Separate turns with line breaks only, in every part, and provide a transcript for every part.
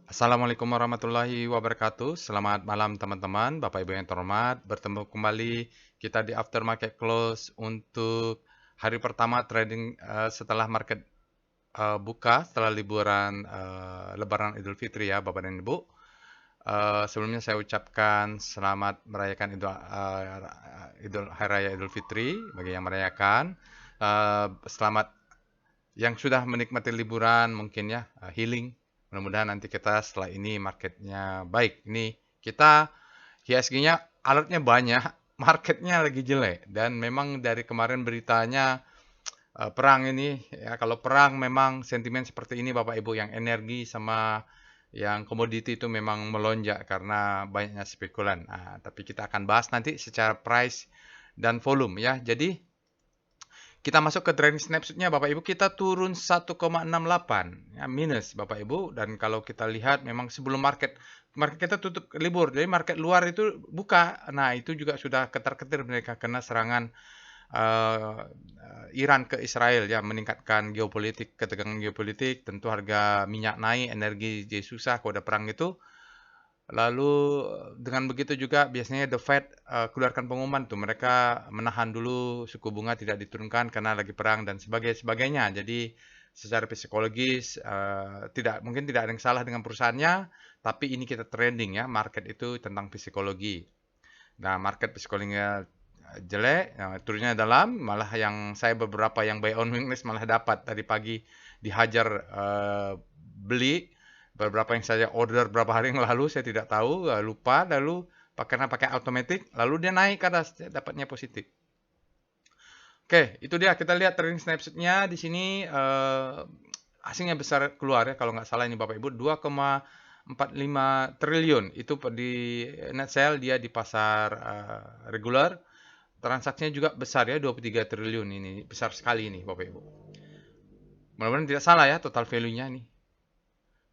Assalamualaikum warahmatullahi wabarakatuh. Selamat malam teman-teman, Bapak Ibu yang terhormat. Bertemu kembali kita di After Market Close untuk hari pertama trading setelah market buka, setelah liburan Lebaran Idul Fitri ya, Bapak dan Ibu. Sebelumnya saya ucapkan selamat merayakan Hari Raya Idul Fitri bagi yang merayakan. Selamat yang sudah menikmati liburan mungkin ya, healing. Mudah-mudahan nanti kita setelah ini marketnya baik. Ini kita IHSG-nya alertnya banyak, marketnya lagi jelek. Dan memang dari kemarin beritanya perang ini, ya kalau perang memang sentimen seperti ini Bapak Ibu, yang energi sama yang komoditi itu memang melonjak karena banyaknya spekulan. Nah, tapi kita akan bahas nanti secara price dan volume ya. Jadi kita masuk ke trailing snapshot-nya Bapak Ibu, kita turun 1,68 ya, minus Bapak Ibu. Dan kalau kita lihat memang sebelum market kita tutup libur, jadi market luar itu buka. Nah, itu juga sudah ketar-ketir mereka kena serangan Iran ke Israel ya, meningkatkan geopolitik, ketegangan geopolitik. Tentu harga minyak naik, energi jadi susah kalau ada perang itu. Lalu dengan begitu juga biasanya The Fed keluarkan pengumuman tuh, mereka menahan dulu suku bunga tidak diturunkan karena lagi perang dan sebagainya. Jadi secara psikologis mungkin tidak ada yang salah dengan perusahaannya, tapi ini kita trending ya, market itu tentang psikologi. Nah, market psikologinya jelek, turunnya dalam, malah yang saya beberapa yang buy on weakness malah dapat tadi pagi dihajar beli. Beberapa yang saya order berapa hari yang lalu saya tidak tahu, lupa, lalu karena pakai automatic, lalu dia naik ke atas, dapatnya positif. Oke, itu dia kita lihat trading snapshot-nya di sini asingnya besar keluar ya, kalau nggak salah ini Bapak Ibu 2,45 triliun itu di net sale dia di pasar regular. Transaksinya juga besar ya, 23 triliun ini, besar sekali ini Bapak Ibu. Mudah-mudahan tidak salah ya total value-nya nih.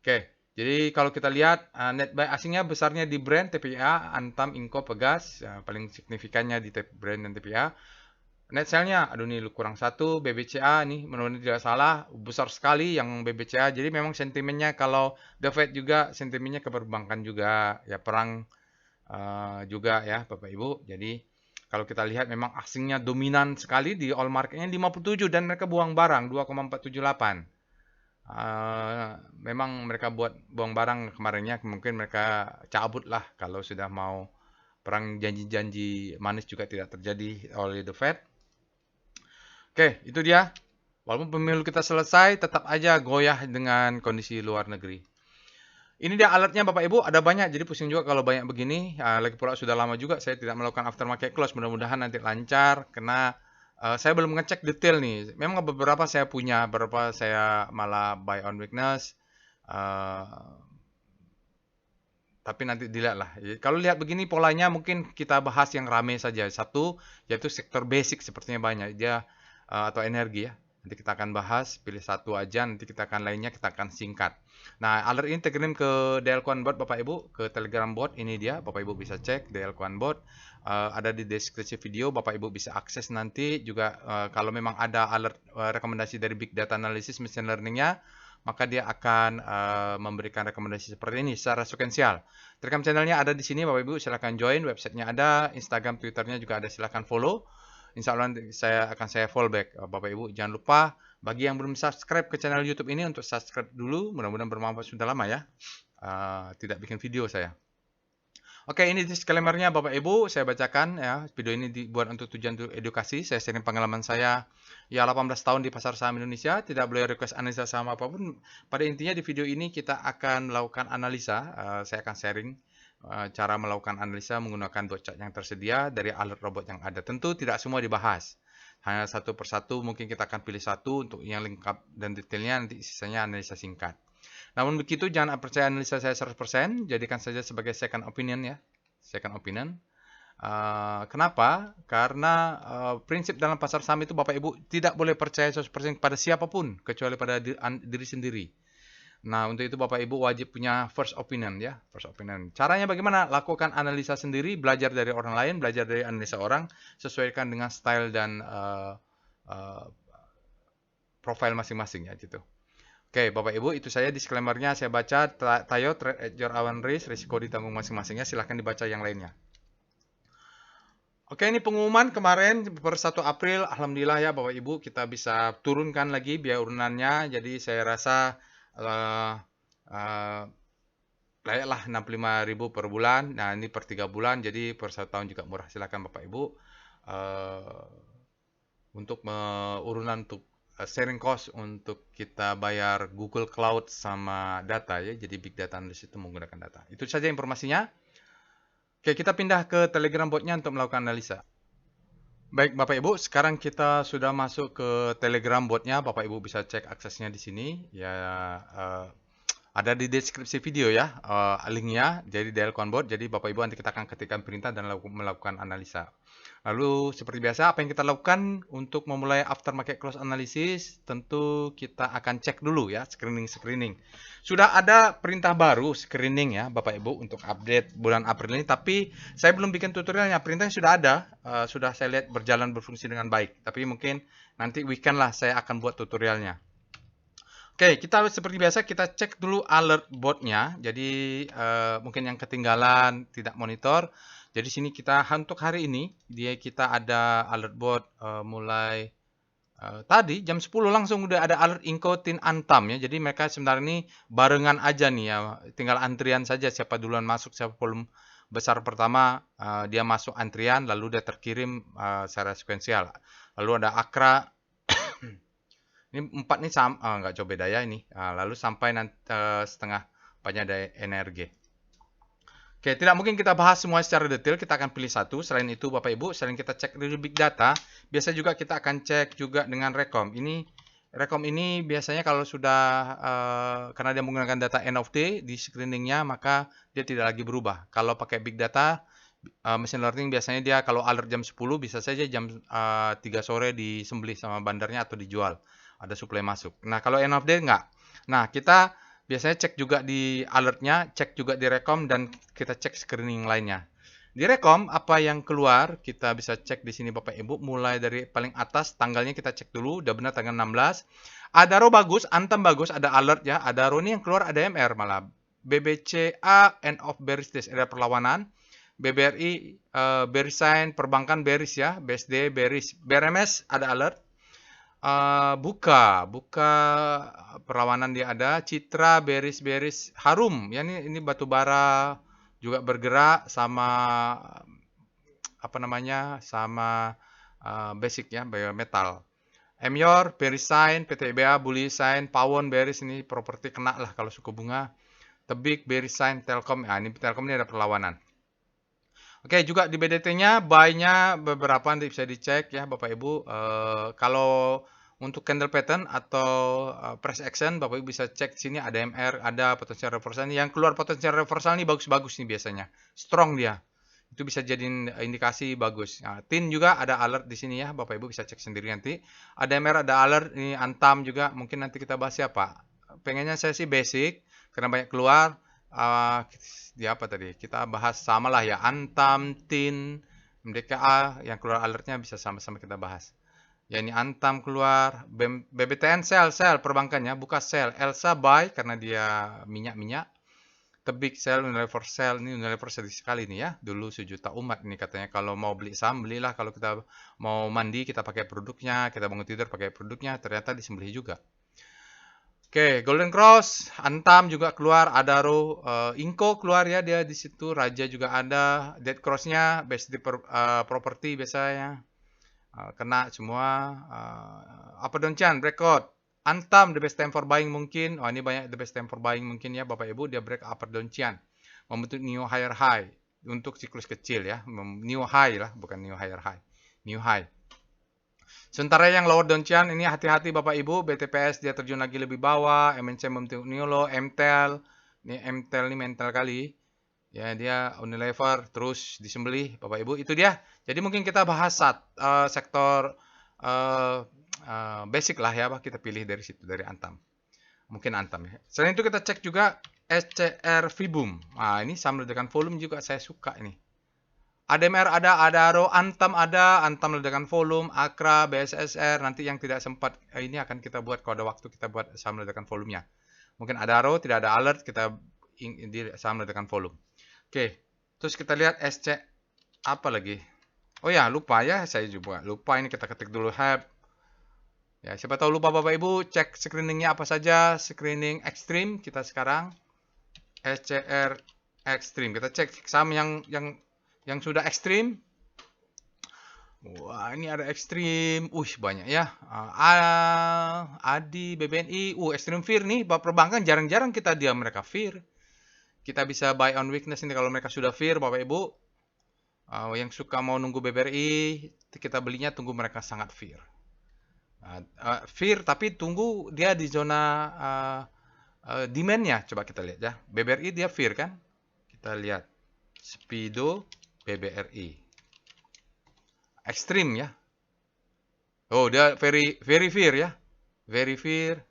Oke, jadi kalau kita lihat net buy asingnya besarnya di Brent, TPA, Antam, Inco, Pegas, paling signifikannya di Brent dan TPA. Net sale-nya, aduh nih kurang satu, BBCA nih, mudah-mudahan tidak salah, besar sekali yang BBCA. Jadi memang sentimennya kalau The Fed juga sentimennya ke perbankan juga, ya perang juga ya Bapak Ibu. Jadi kalau kita lihat memang asingnya dominan sekali di all marketnya 57 dan mereka buang barang 2,478. Memang mereka buang barang kemarinnya, mungkin mereka cabut lah kalau sudah mau perang, janji-janji manis juga tidak terjadi oleh The Fed. Oke, itu dia. Walaupun pemilu kita selesai, tetap aja goyah dengan kondisi luar negeri. Ini dia alatnya Bapak Ibu, ada banyak, jadi pusing juga kalau banyak begini. Lagi pula sudah lama juga saya tidak melakukan aftermarket close, mudah-mudahan nanti lancar, karena saya belum ngecek detail nih. Memang beberapa saya punya, beberapa saya malah buy on weakness. Uh, tapi nanti dilihat lah. Kalau lihat begini polanya mungkin kita bahas yang rame saja. Satu, yaitu sektor basic sepertinya banyak. Dia atau energi ya. Nanti kita akan bahas, pilih satu aja, nanti kita akan lainnya kita akan singkat. Nah, alert ini terkirim ke DL Bot Bapak Ibu, ke Telegram bot, ini dia, Bapak Ibu bisa cek DL Bot. Ada di deskripsi video, Bapak Ibu bisa akses nanti juga kalau memang ada alert rekomendasi dari Big Data Analysis Machine Learning-nya, maka dia akan memberikan rekomendasi seperti ini secara sekuensial. Telegram channelnya ada di sini Bapak Ibu, silahkan join, websitenya ada, Instagram, Twitternya juga ada, silahkan follow. Insya Allah saya follow back Bapak Ibu. Jangan lupa bagi yang belum subscribe ke channel YouTube ini untuk subscribe dulu. Mudah-mudahan bermanfaat, sudah lama ya. Tidak bikin video saya. Oke, ini disclaimer-nya Bapak Ibu, saya bacakan ya. Video ini dibuat untuk tujuan edukasi. Saya sharing pengalaman saya ya 18 tahun di pasar saham Indonesia. Tidak boleh request analisa saham apapun. Pada intinya di video ini kita akan melakukan analisa. Saya akan sharing cara melakukan analisa menggunakan bot chart yang tersedia dari alert robot yang ada. Tentu tidak semua dibahas. Hanya satu persatu, mungkin kita akan pilih satu untuk yang lengkap dan detailnya, nanti sisanya analisa singkat. Namun begitu, jangan percaya analisa saya 100%, jadikan saja sebagai second opinion ya. Second opinion. Kenapa? Karena prinsip dalam pasar saham itu Bapak Ibu tidak boleh percaya 100% pada siapapun, kecuali pada diri sendiri. Nah, untuk itu Bapak Ibu wajib punya first opinion ya, first opinion. Caranya bagaimana? Lakukan analisa sendiri, belajar dari orang lain, belajar dari analisa orang, sesuaikan dengan style dan profile masing-masing ya gitu. Oke, Bapak Ibu, itu saya disclaimer-nya saya baca. Tayo, trade at your own risk, risiko ditanggung masing-masingnya. Silahkan dibaca yang lainnya. Oke, ini pengumuman kemarin per 1 April. Alhamdulillah ya Bapak Ibu, kita bisa turunkan lagi biaya urunannya. Jadi saya rasa uh, uh, layaklah 65.000 per bulan. Nah, ini per 3 bulan, jadi per 1 tahun juga murah. Silakan Bapak Ibu untuk urunan untuk sharing cost untuk kita bayar Google Cloud sama data ya. Jadi big data analysis itu menggunakan data. Itu saja informasinya. Oke, kita pindah ke Telegram botnya untuk melakukan analisa. Baik Bapak Ibu, sekarang kita sudah masuk ke Telegram botnya. Bapak Ibu bisa cek aksesnya di sini. Ya, ada di deskripsi video ya, linknya. Jadi Delcon bot. Jadi Bapak Ibu nanti kita akan ketikkan perintah dan melakukan analisa. Lalu seperti biasa, apa yang kita lakukan untuk memulai aftermarket close analysis? Tentu kita akan cek dulu ya, screening. Sudah ada perintah baru screening ya, Bapak Ibu, untuk update bulan April ini. Tapi saya belum bikin tutorialnya. Perintahnya sudah ada, sudah saya lihat berjalan berfungsi dengan baik. Tapi mungkin nanti weekend lah saya akan buat tutorialnya. Oke, kita seperti biasa kita cek dulu alert botnya. Jadi mungkin yang ketinggalan tidak monitor. Jadi sini kita untuk hari ini kita ada alert bot mulai tadi jam 10 langsung udah ada alert Inco Tin Antam ya. Jadi mereka sebenarnya ini barengan aja nih ya. Tinggal antrian saja siapa duluan masuk, siapa volume besar pertama dia masuk antrian lalu dia terkirim secara sekuensial. Lalu ada Akra. Ini 4 nih sama nggak jauh beda ya ini. Lalu sampai nanti setengah empatnya ada energi. Oke, tidak mungkin kita bahas semua secara detail, kita akan pilih satu. Selain itu, Bapak Ibu, selain kita cek dulu big data, biasa juga kita akan cek juga dengan Rekom. Rekom ini biasanya kalau sudah, karena dia menggunakan data end of day di screeningnya, maka dia tidak lagi berubah. Kalau pakai big data, machine learning biasanya dia kalau alert jam 10, bisa saja jam 3 sore disembelih sama bandarnya atau dijual. Ada suplai masuk. Nah, kalau end of day enggak. Nah, kita biasanya cek juga di alertnya, cek juga di Rekom, dan kita cek screening lainnya. Di Rekom, apa yang keluar, kita bisa cek di sini Bapak Ibu, mulai dari paling atas, tanggalnya kita cek dulu, udah benar tanggal 16. Adaro bagus, Antam bagus, ada alert ya. Adaro ini yang keluar ada MR malah. BBCA, end of bearish days, ada perlawanan. BBRI, bearish sign, perbankan bearish ya. BSD bearish. BRMS ada alert. Buka perlawanan dia ada. Citra bearish Harum ya, ini batu bara juga bergerak sama apa namanya sama basic ya, biometal. Emyor bearish sign, PTBA bullish sign, Pawon bearish, ini properti kena lah kalau suku bunga. Tebik bearish sign, Telkom ya, ini Telkom ini ada perlawanan. Oke, juga di BDT-nya buy-nya beberapa nanti bisa dicek ya Bapak Ibu. Kalau untuk candle pattern atau price action, Bapak Ibu bisa cek sini ada MR, ada potensial reversal. Yang keluar potensial reversal ini bagus-bagus nih biasanya. Strong dia. Itu bisa jadi indikasi bagus. Nah, TIN juga ada alert di sini ya, Bapak Ibu bisa cek sendiri nanti. Ada MR, ada alert, ini Antam juga. Mungkin nanti kita bahas siapa. Pengennya saya sih basic karena banyak keluar. Di apa tadi? Kita bahas sama lah ya, Antam, TIN, MDKA yang keluar alertnya bisa sama-sama kita bahas. Ya ini Antam keluar, BBTN sell perbankannya, buka sell. Elsa buy karena dia minyak. Tebik sell, Unilever sell. Ini Unilever sedih sekali nih ya. Dulu 1 juta umat ini katanya kalau mau beli saham belilah, kalau kita mau mandi kita pakai produknya, kita bangun tidur pakai produknya, ternyata disembelih juga. Oke, Golden Cross, Antam juga keluar, Adaro, Inco keluar ya, dia di situ, Raja juga ada, Dead Cross-nya, base di property biasanya, kena semua. Apa Doncian, record, Antam, the best time for buying mungkin, ini banyak the best time for buying mungkin ya Bapak Ibu, dia break upper Doncian, membentuk new higher high, untuk siklus kecil ya, new high lah, bukan new higher high, new high. Sementara yang lower Doncian ini hati-hati Bapak Ibu, BTPS dia terjun lagi lebih bawah, MNC membentuk new low, MTEL, ini MTEL ini mental kali. Ya, dia Unilever terus disembelih Bapak Ibu, itu dia. Jadi mungkin kita bahas sektor basic lah ya, kita pilih dari situ, dari Antam. Mungkin Antam ya. Selain itu kita cek juga SCR Vibum. Nah, ini sama dengan volume juga saya suka ini. ADMR ada, Adaro, Antam ada, Antam ledakan volume, Akra, BSSR, nanti yang tidak sempat ini akan kita buat kalau ada waktu kita buat saham ledakan volumenya. Mungkin Adaro tidak ada alert, kita di saham ledakan volume. Oke, terus kita lihat SC apa lagi? Oh ya, lupa ya, saya juga lupa ini kita ketik dulu HAB. Ya, siapa tahu lupa Bapak Ibu, cek screeningnya apa saja, screening ekstrim kita sekarang. SCR ekstrim. Kita cek saham yang sudah ekstrim. Wah, ini ada ekstrim. Banyak ya. ADI, BBNI. Ekstrim fear nih. Perbankan jarang-jarang kita diam mereka fear. Kita bisa buy on weakness ini kalau mereka sudah fear, Bapak Ibu. Yang suka mau nunggu BBRI, kita belinya tunggu mereka sangat fear. Fear tapi tunggu dia di zona demand-nya. Coba kita lihat ya. BBRI dia fear kan? Kita lihat. Speedo BBRI. Ekstrim ya. Oh, dia very fear ya. Very fear.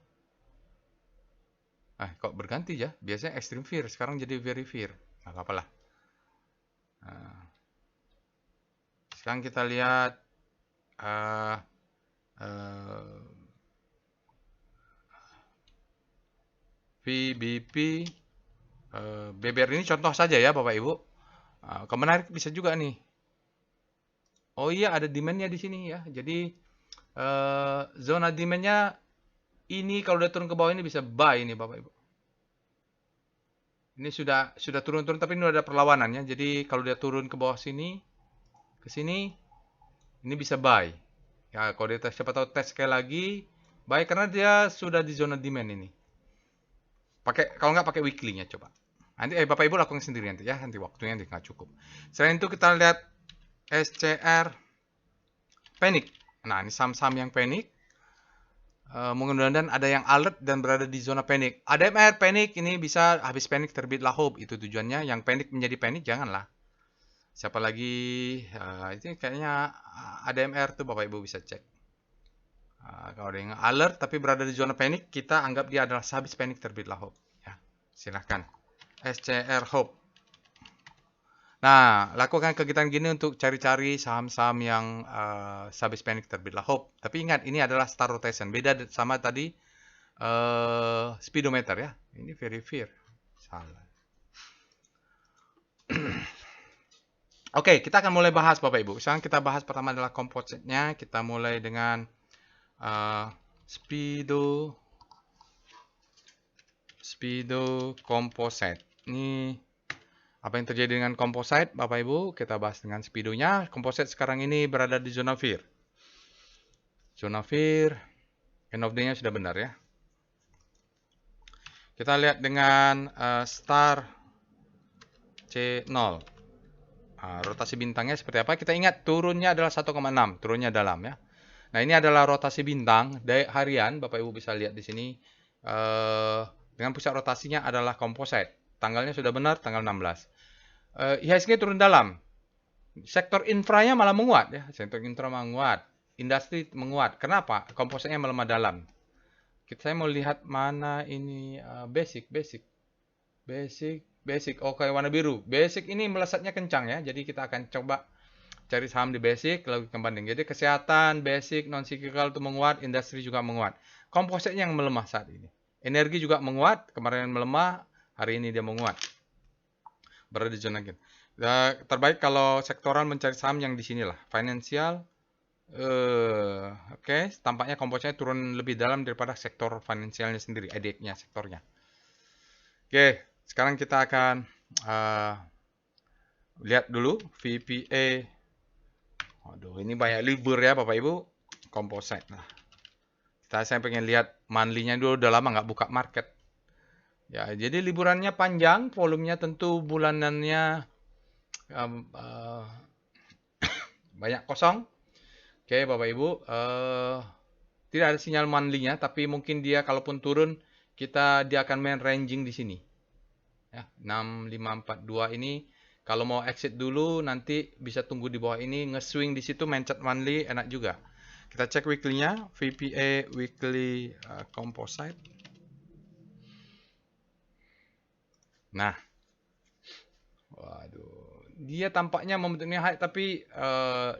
Kok berganti ya? Biasanya extreme fear, sekarang jadi very fear. Nggak apa-apa lah. Sekarang kita lihat VBP BBR ini contoh saja ya Bapak Ibu. Menarik bisa juga nih. Oh iya, ada demand-nya di sini ya. Jadi zona demand-nya ini kalau udah turun ke bawah ini bisa buy ini Bapak Ibu. Ini sudah turun-turun tapi ini udah ada perlawanannya. Jadi kalau dia turun ke bawah sini, ke sini, ini bisa buy. Ya, kalau dia siapa tahu tes sekali lagi, buy karena dia sudah di zona demand ini. Kalau nggak pakai weekly-nya coba. Nanti Bapak Ibu lakukan sendiri nanti ya, nanti waktunya nggak cukup. Selain itu kita lihat SCR panic. Nah, ini saham-saham yang panic. Mudah-mudahan ada yang alert dan berada di zona panic. ADMR panic ini bisa habis panic terbitlah hope, itu tujuannya. Yang panic menjadi panic janganlah. Siapa lagi? Itu kayaknya ADMR tuh Bapak Ibu bisa cek. Kalau ada yang alert tapi berada di zona panic, kita anggap dia adalah habis panic terbitlah hope. Ya, silahkan. SCR hope. Nah, lakukan kegiatan gini untuk cari-cari saham-saham yang habis panic terbitlah hope. Tapi ingat, ini adalah star rotation. Beda sama tadi speedometer ya. Ini very fear. Salah. Oke, kita akan mulai bahas Bapak Ibu. Sekarang kita bahas pertama adalah composite-nya. Kita mulai dengan Speedo composite. Ini apa yang terjadi dengan composite Bapak Ibu? Kita bahas dengan speedonya. Composite sekarang ini berada di zona fear. Zona fear. End of day-nya sudah benar ya. Kita lihat dengan star C0. Rotasi bintangnya seperti apa? Kita ingat turunnya adalah 1,6. Turunnya dalam ya. Nah, ini adalah rotasi bintang dari harian. Bapak Ibu bisa lihat di sini. Dengan pusat rotasinya adalah composite. Tanggalnya sudah benar, tanggal 16. IHSG turun dalam. Sektor infranya malah menguat ya. Sektor infra menguat. Industri menguat. Kenapa? Kompositnya melemah dalam. Saya mau lihat mana ini basic. Oke, warna biru. Basic ini melesatnya kencang ya. Jadi kita akan coba cari saham di basic lalu kembanding. Jadi kesehatan, basic, non cyclical itu menguat, industri juga menguat. Kompositnya yang melemah saat ini. Energi juga menguat, kemarin melemah, hari ini dia menguat. Berada di zona gitu. Terbaik kalau sektoral mencari saham yang di sinilah. Financial. Oke, tampaknya kompositnya turun lebih dalam daripada sektor finansialnya sendiri, EDX-nya, sektornya. Oke, sekarang kita akan lihat dulu VPA. Aduh, ini banyak libur ya Bapak Ibu. Composite. Nah, saya pengen lihat monthly-nya dulu, udah lama nggak buka market. Ya, jadi liburannya panjang, volumenya tentu bulanannya banyak kosong. Oke, Bapak Ibu, tidak ada sinyal monthly-nya, tapi mungkin dia kalaupun turun, dia akan main ranging di sini. Ya, 6542 ini kalau mau exit dulu nanti bisa tunggu di bawah ini, nge-swing di situ, mencet monthly enak juga. Kita cek weekly-nya, VPA weekly composite. Nah, waduh, dia tampaknya membentuknya high tapi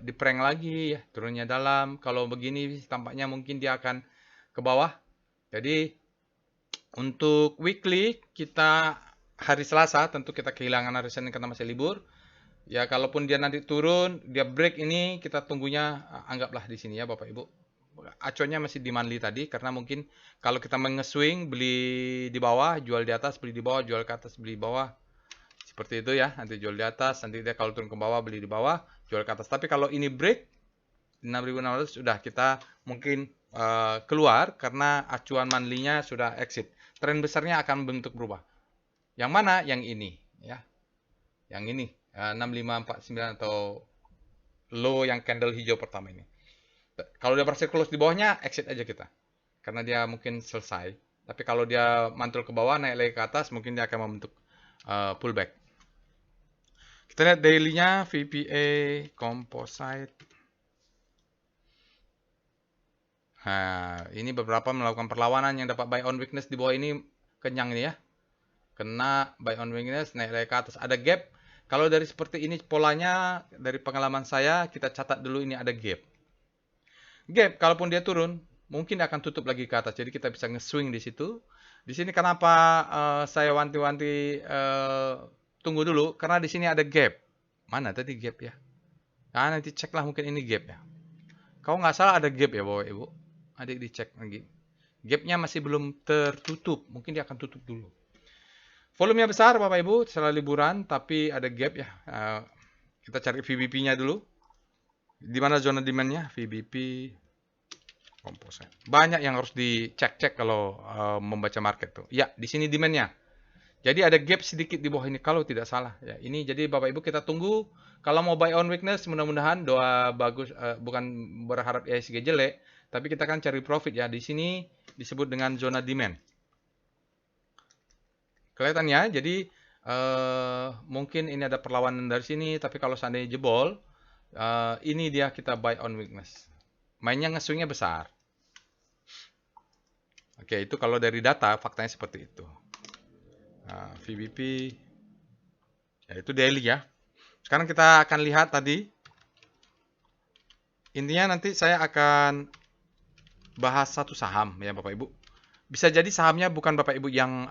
di prank lagi ya, turunnya dalam. Kalau begini tampaknya mungkin dia akan ke bawah. Jadi untuk weekly kita hari Selasa tentu kita kehilangan hari Senin karena masih libur. Ya kalaupun dia nanti turun, dia break ini kita tunggunya anggaplah di sini ya Bapak Ibu. Acuannya masih di monthly tadi karena mungkin kalau kita mengeswing beli di bawah, jual di atas, beli di bawah, jual ke atas, beli di bawah. Seperti itu ya, nanti jual di atas, nanti dia kalau turun ke bawah beli di bawah, jual ke atas. Tapi kalau ini break 6.600 sudah kita mungkin keluar karena acuan monthly-nya sudah exit. Tren besarnya akan bentuk berubah. Yang mana? Yang ini ya. Yang ini 6549 atau low yang candle hijau pertama ini. Kalau dia berhasil close di bawahnya, exit aja kita. Karena dia mungkin selesai. Tapi kalau dia mantul ke bawah, naik lagi ke atas, mungkin dia akan membentuk pullback. Kita lihat daily-nya, VPA, Composite. Nah, ini beberapa melakukan perlawanan yang dapat buy on weakness di bawah ini kenyang ini ya. Kena buy on weakness, naik lagi ke atas. Ada gap. Kalau dari seperti ini polanya, dari pengalaman saya, kita catat dulu ini ada gap. Gap, kalaupun dia turun, mungkin akan tutup lagi ke atas. Jadi kita bisa nge-swing di situ. Di sini kenapa saya wanti-wanti tunggu dulu? Karena di sini ada gap. Mana tadi gap ya? Nah, nanti ceklah mungkin ini gap ya. Kalau nggak salah ada gap ya Bapak Ibu. Adik dicek lagi. Gapnya masih belum tertutup. Mungkin dia akan tutup dulu. Volumenya besar Bapak Ibu, setelah liburan, tapi ada gap ya. Kita cari VBP-nya dulu. Di mana zona demand-nya? VBP Composite. Banyak yang harus dicek-cek kalau membaca market tuh. Ya, di sini demand-nya. Jadi ada gap sedikit di bawah ini kalau tidak salah. Ya, ini jadi Bapak Ibu kita tunggu. Kalau mau buy on weakness, mudah-mudahan doa bagus, bukan berharap IHSG jelek, tapi kita kan cari profit ya. Di sini disebut dengan zona demand. Kelihatannya, jadi mungkin ini ada perlawanan dari sini, tapi kalau seandainya jebol, ini dia kita buy on weakness. Mainnya nge-swingnya besar. Oke, itu kalau dari data, faktanya seperti itu. VBP, ya itu daily ya. Sekarang kita akan lihat tadi. Intinya nanti saya akan bahas satu saham ya Bapak Ibu. Bisa jadi sahamnya bukan Bapak Ibu yang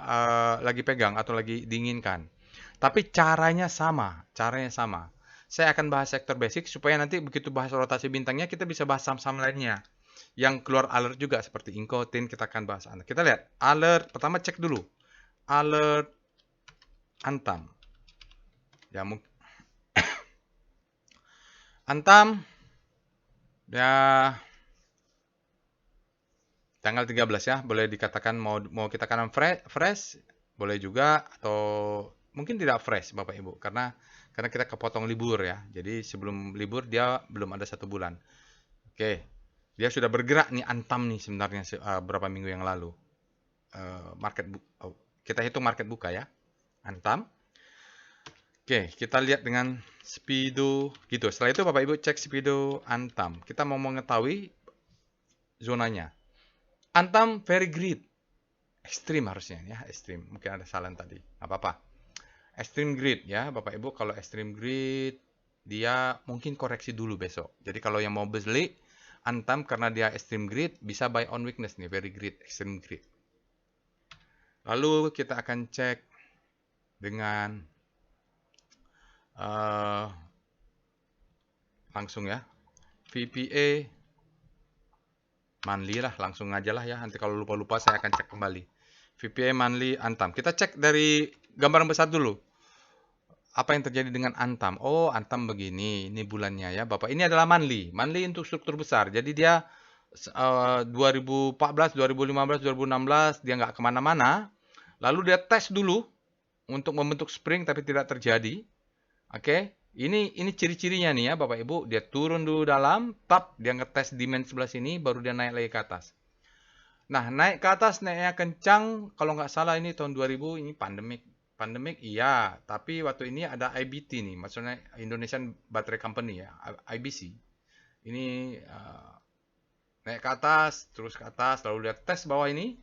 lagi pegang atau lagi diinginkan. Tapi caranya sama, Saya akan bahas sektor basic supaya nanti begitu bahas rotasi bintangnya kita bisa bahas saham-saham lainnya. Yang keluar alert juga seperti Incotin kita akan bahas. Kita lihat alert, pertama cek dulu. Alert Antam. Ya mungkin Antam ya tanggal 13 ya, boleh dikatakan mau kita kanan fresh, boleh juga atau mungkin tidak fresh Bapak Ibu karena kita kepotong libur ya. Jadi sebelum libur dia belum ada 1 bulan. Oke. Dia sudah bergerak nih Antam nih sebenarnya berapa minggu yang lalu. Kita hitung market buka ya. Antam. Oke, kita lihat dengan Speedo gitu. Setelah itu Bapak Ibu cek Speedo Antam. Kita mau mengetahui zonanya. Antam very great. Extreme harusnya ya, extreme. Mungkin ada salah tadi. Apa-apa. Extreme great ya, Bapak Ibu. Kalau extreme great dia mungkin koreksi dulu besok. Jadi kalau yang mau beli Antam karena dia extreme great bisa buy on weakness nih, very great, extreme great. Lalu kita akan cek dengan langsung ya VPA monthly lah, langsung aja lah ya, nanti kalau lupa-lupa saya akan cek kembali VPA monthly Antam. Kita cek dari gambaran besar dulu apa yang terjadi dengan Antam. Oh, Antam begini, ini bulannya ya Bapak, ini adalah monthly untuk struktur besar. Jadi dia 2014, 2015, 2016 dia nggak kemana-mana, lalu dia tes dulu untuk membentuk spring tapi tidak terjadi. Oke, ini ciri-cirinya nih ya Bapak Ibu. Dia turun dulu dalam, tap, dia ngetes demand sebelah sini, baru dia naik lagi ke atas. Nah, naik ke atas, naiknya kencang. Kalau nggak salah ini tahun 2000, ini pandemik. Pandemik iya, tapi waktu ini ada IBT nih, maksudnya Indonesian Battery Company ya, IBC. Ini naik ke atas, terus ke atas, lalu dia tes bawah ini.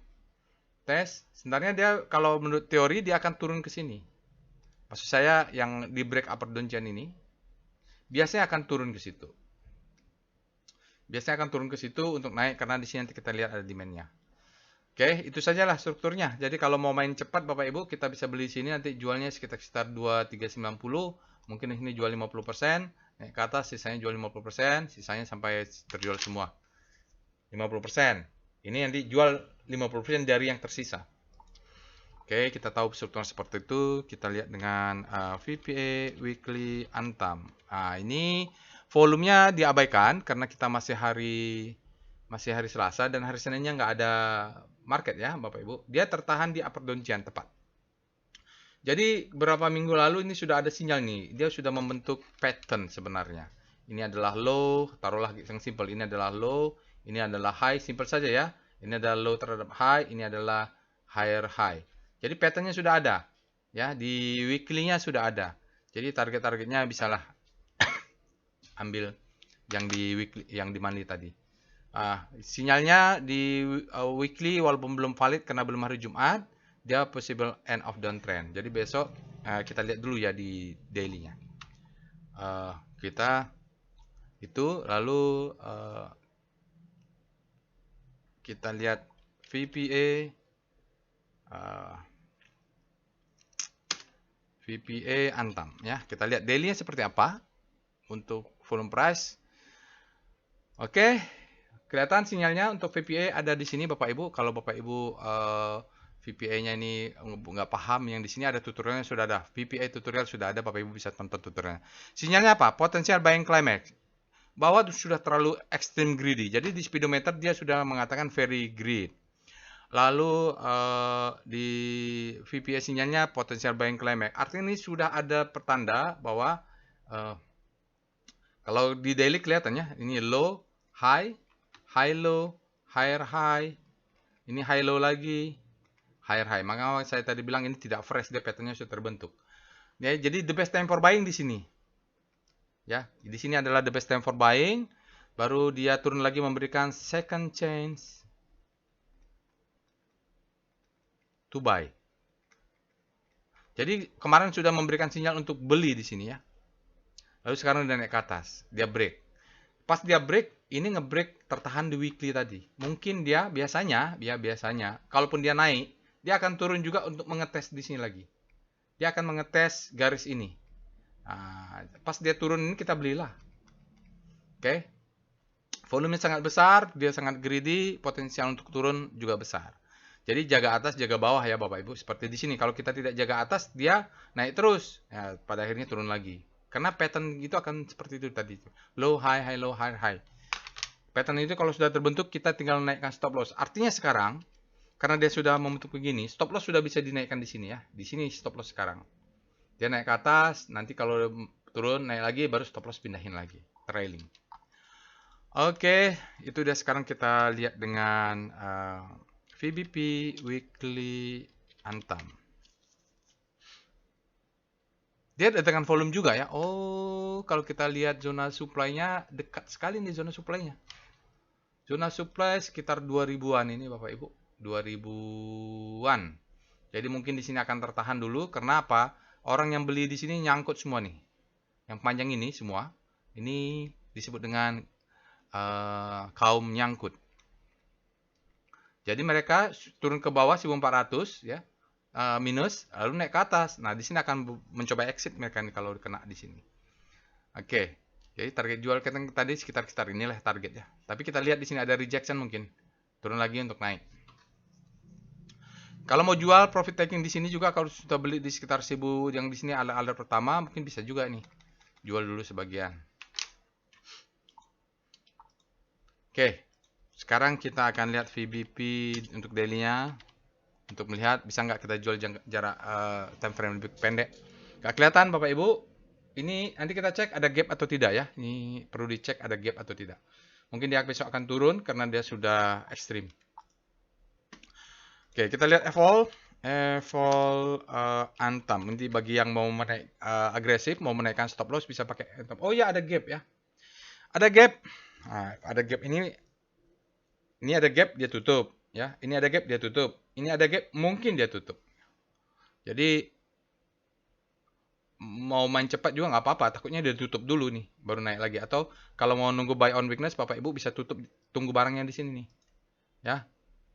Tes, sebenarnya dia kalau menurut teori dia akan turun ke sini. Maksud saya yang di break upper downtrend ini biasanya akan turun ke situ. Biasanya akan turun ke situ untuk naik karena di sini nanti kita lihat ada demand-nya. Oke, itu sajalah strukturnya. Jadi kalau mau main cepat Bapak Ibu, kita bisa beli di sini nanti jualnya sekitar 2390. Mungkin ini jual 50%, naik ke atas sisanya jual 50%, sisanya sampai terjual semua. 50%. Ini nanti jual 50% dari yang tersisa. Oke, kita tahu struktur seperti itu. Kita lihat dengan VPA Weekly Antam. Nah, ini volumenya diabaikan karena kita masih hari Selasa dan hari Seninnya nggak ada market ya Bapak Ibu. Dia tertahan di upper downtrend tepat. Jadi beberapa minggu lalu ini sudah ada sinyal nih. Dia sudah membentuk pattern sebenarnya. Ini adalah low, taruhlah yang simple. Ini adalah low, ini adalah high, simple saja ya. Ini adalah low terhadap high, ini adalah higher high. Jadi patternnya sudah ada. Ya, di weekly-nya sudah ada. Jadi target-targetnya bisalah ambil yang di weekly, yang di monthly tadi. Sinyalnya di weekly walaupun belum valid karena belum hari Jumat, dia possible end of downtrend. Jadi besok kita lihat dulu ya di daily-nya. Kita itu lalu kita lihat VPA VPA Antam ya. Kita lihat daily-nya seperti apa untuk volume price. Oke. Kelihatan sinyalnya untuk VPA ada di sini Bapak Ibu. Kalau Bapak Ibu VPA-nya ini nggak paham, yang di sini ada tutorialnya sudah ada. VPA tutorial sudah ada, Bapak Ibu bisa tonton tutorialnya. Sinyalnya apa? Potensial buying climax. Bawah sudah terlalu extreme greedy. Jadi di speedometer dia sudah mengatakan very greedy. Lalu di VPA sinyalnya potensial buying climax. Artinya ini sudah ada pertanda bahwa kalau di daily kelihatannya ini low, high, high low, higher high, ini high low lagi, higher high. Maka saya tadi bilang ini tidak fresh, dia patternnya sudah terbentuk. Ya, jadi the best time for buying di sini. Ya, di sini adalah the best time for buying. Baru dia turun lagi memberikan second chance to buy. Jadi kemarin sudah memberikan sinyal untuk beli di sini ya. Lalu sekarang dia naik ke atas, dia break. Pas dia break, ini ngebreak tertahan di weekly tadi. Mungkin dia biasanya, kalaupun dia naik, dia akan turun juga untuk mengetes di sini lagi. Dia akan mengetes garis ini. Nah, pas dia turun ini kita belilah. Oke. Volume sangat besar, dia sangat greedy, potensial untuk turun juga besar. Jadi jaga atas, jaga bawah ya Bapak Ibu. Seperti di sini, kalau kita tidak jaga atas, dia naik terus. Ya, pada akhirnya turun lagi. Karena pattern itu akan seperti itu tadi. Low, high, high, low, high, high. Pattern itu kalau sudah terbentuk, kita tinggal naikkan stop loss. Artinya sekarang, karena dia sudah membentuk begini, stop loss sudah bisa dinaikkan di sini ya. Di sini stop loss sekarang. Dia naik ke atas, nanti kalau turun, naik lagi, baru stop loss pindahin lagi. Trailing. Oke, itu udah. Sekarang kita lihat dengan VBP Weekly Antam. Dia ada dengan volume juga ya. Oh, kalau kita lihat zona supply-nya, dekat sekali nih zona supply-nya. Zona supply sekitar 2000-an ini Bapak Ibu. 2000-an. Jadi mungkin di sini akan tertahan dulu. Karena apa? Orang yang beli di sini nyangkut semua nih. Yang panjang ini semua. Ini disebut dengan kaum nyangkut. Jadi mereka turun ke bawah 1400 ya. Minus, lalu naik ke atas. Nah, di sini akan mencoba exit mereka nih kalau kena di sini. Oke. Jadi target jual kita tadi sekitar inilah target ya. Tapi kita lihat di sini ada rejection mungkin. Turun lagi untuk naik. Kalau mau jual profit taking di sini juga, kalau sudah beli di sekitar 1000 yang di sini alert pertama, mungkin bisa juga nih. Jual dulu sebagian. Oke. Sekarang kita akan lihat VBP untuk daily-nya. Untuk melihat bisa nggak kita jual jarak time frame lebih pendek. Nggak kelihatan Bapak Ibu. Ini nanti kita cek ada gap atau tidak ya. Ini perlu dicek ada gap atau tidak. Mungkin dia besok akan turun karena dia sudah ekstrim. Oke, kita lihat FOL Antam. Nanti bagi yang mau menaik agresif, mau menaikkan stop loss bisa pakai Antam. Oh ya, ada gap ya. Ada gap. Nah, ada gap ini ada gap, dia tutup ya. Ini ada gap, dia tutup. Ini ada gap, mungkin dia tutup. Jadi mau main cepat juga nggak apa-apa, takutnya dia tutup dulu nih, baru naik lagi. Atau kalau mau nunggu buy on weakness, Bapak Ibu bisa tunggu barangnya di sini nih. Ya,